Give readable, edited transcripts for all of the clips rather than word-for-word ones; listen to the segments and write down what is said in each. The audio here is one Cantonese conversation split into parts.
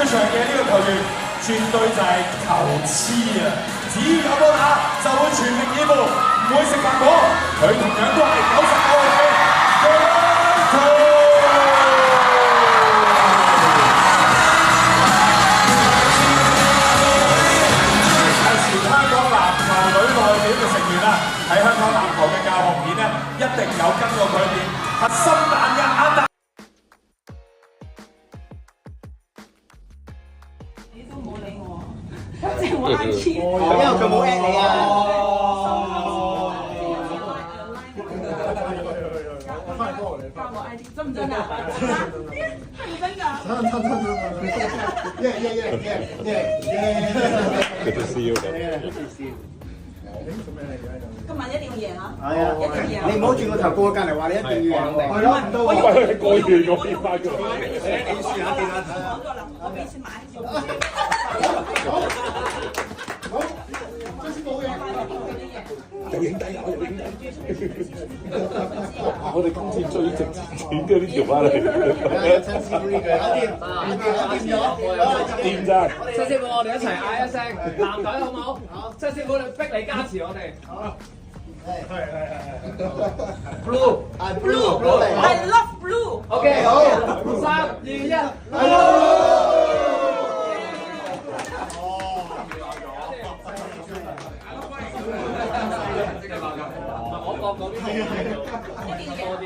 出場嘅呢個球員，絕對就係球痴啊！只要有波打，就會全力以赴，唔會食白果。佢同樣都係99號嘅姜濤。喺香港籃球嘅教學片咧，一定有跟過佢練核心彈嘅阿達。你都冇理我，即係我 IG。因為佢冇 at 你啊。加我 IG，真唔真啊？真㗎。Good to see you. Good to see you. 今晚一定要贏啊！係啊，一定要贏。你唔好轉個頭過隔離話你一定要贏。係咯，唔到喂，你過完咗變翻佢。幾輸下幾多？講咗啦，我俾錢買。好，真係冇嘢。有影低啊！有影低。我哋今次最值錢嘅呢條翻嚟。親師傅呢句，掂咋？七師傅，我哋一齊嗌一聲男隊好唔好？好，七師傅你逼你加持我哋。好。Blue， I love blue。OK， 好，3、2、1。我講嗰邊多啲。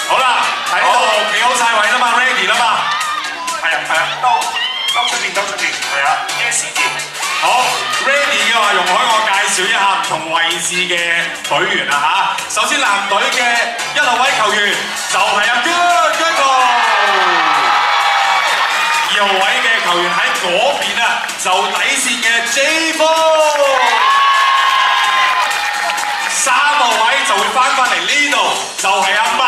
好啦，喺度企好晒位啦嘛 ，ready 啦嘛。係啊，兜出邊，係啊 ，yes 字。好 ，ready 嘅話，容許我介紹一下唔同位置嘅隊員啊嚇。首先男隊嘅1號位球員就係阿姜濤，2號位嘅球員喺嗰邊啊，就底線嘅 J 風。3號位就會翻嚟呢度，就係阿文。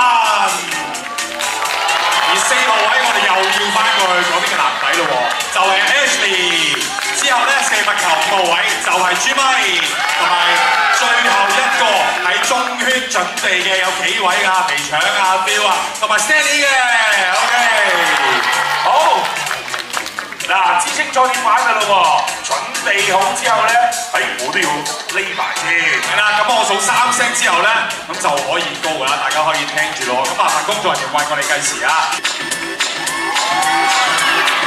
而4號位我哋又要翻過去嗰邊嘅男仔咯喎，就係 Ashley。之後咧射罰球5號位就係朱咪，同埋最後一個喺中圈準備嘅有幾位啊，皮腸啊、Bill 啊，同埋 Stanley 嘅 ，OK。好。嗱，知清楚點玩㗎咯喎，準備好之後咧，我都要匿埋先。係啦，咁我數3聲之後咧，咁就可以高㗎啦，大家可以聽住咯。咁麻煩工作人員為我哋計時啊。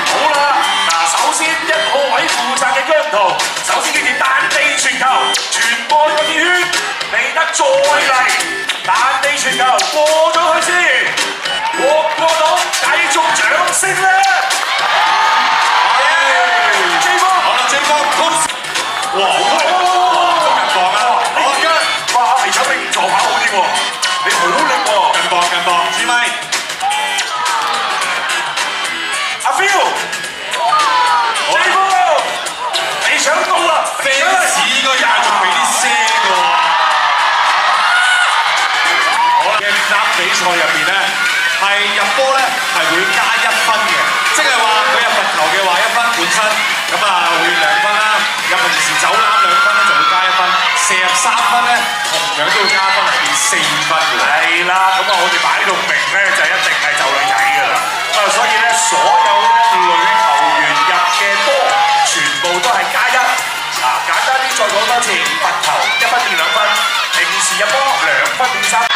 好啦，嗱，首先1號位負責嘅姜濤，首先記住彈地傳球，傳過個熱圈，未得再嚟，彈地傳球過咗去先，過到繼續掌聲啦！哇！好快，哇！咁近磅啊！好姜，哇！皮草比助跑好啲喎，你好力喎！近磅，朱咪，阿 Phil， J 哥，皮搶到啦！肥屎個人仲俾啲聲喎。好啦，嘅比賽入邊咧，係入波咧係會加1分嘅，即係話佢入罰球嘅話1分本身，咁啊會2分啦。有平時走籃2分咧就會加1分，射入3分咧同樣都會加分嚟變4分㗎。係啦，咁啊我哋擺到明咧就一定係就女仔㗎啦。咁啊所以咧所有咧女球員入嘅波全部都係加1。啊簡單啲再講多次，罰球1分變2分，平時入波2分變3分。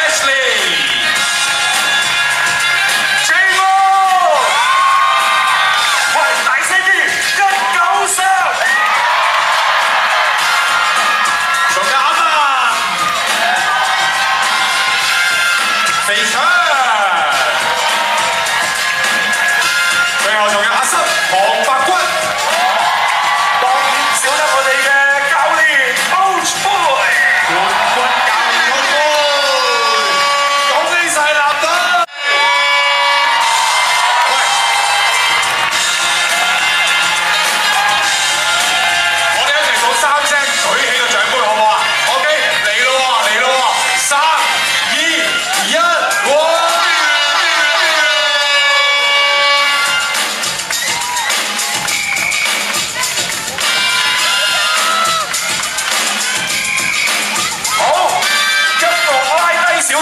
Ashley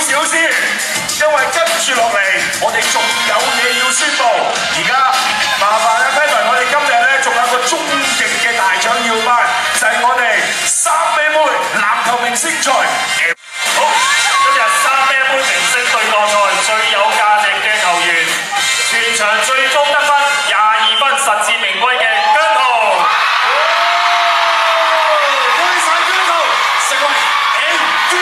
少先，因為跟住落嚟，我哋仲有嘢要宣佈。而家麻煩啊 Kevin， 我哋今日咧仲有個終極嘅大獎要頒，就係我哋三妹妹籃球明星賽。好，今日三妹妹明星對抗賽最有價值嘅球員，全場最高得分22分，實至名歸嘅姜濤。恭喜晒姜濤，成為 MVP。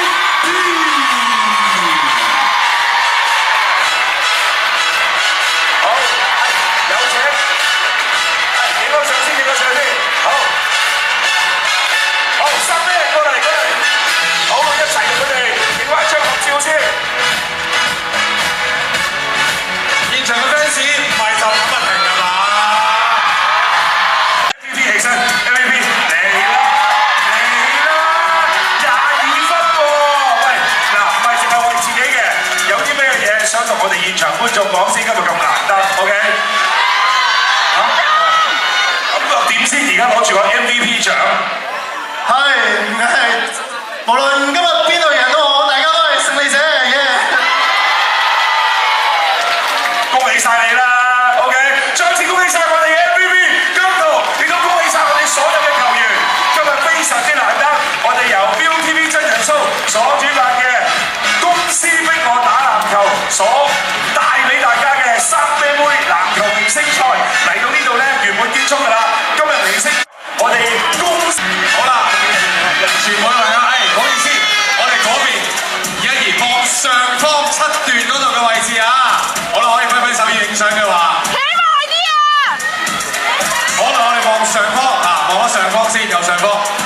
好，有請，影個相先，影個相先。好，好，三妹過嚟，過嚟。好，一齊同佢哋影翻張合照先。現場嘅 fans 唔係就咁不停㗎嘛 ？MVP 起身 ，MVP 嚟啦，22分喎！喂，嗱，唔係淨係為自己嘅，有啲咩嘢想同我哋現場觀眾講先？今日咁難得 ，OK？ 嚇？咁又點先？而家攞住個 MVP 獎。係，無論今日邊度贏都好，大家都係勝利者嚟嘅。恭喜晒你啦 ！OK， 再次恭喜晒我哋嘅 MVP 姜濤，亦都恭喜晒我哋所有嘅球員。今日非常之難得，我哋由 ViuTV 真人 show 所主辦嘅公司逼我打籃球所帶俾大家嘅三妹妹籃球明星賽嚟到呢度咧，圓滿結束㗎啦！今日明星我哋公司好啦，全部嚟啦！唔好意思，我哋嗰邊而家移放上方7段嗰度嘅位置啊！好啦，可以揮手要影相嘅話，企埋啲啊！好啦，我哋望上方啊，望咗上方先，右上方。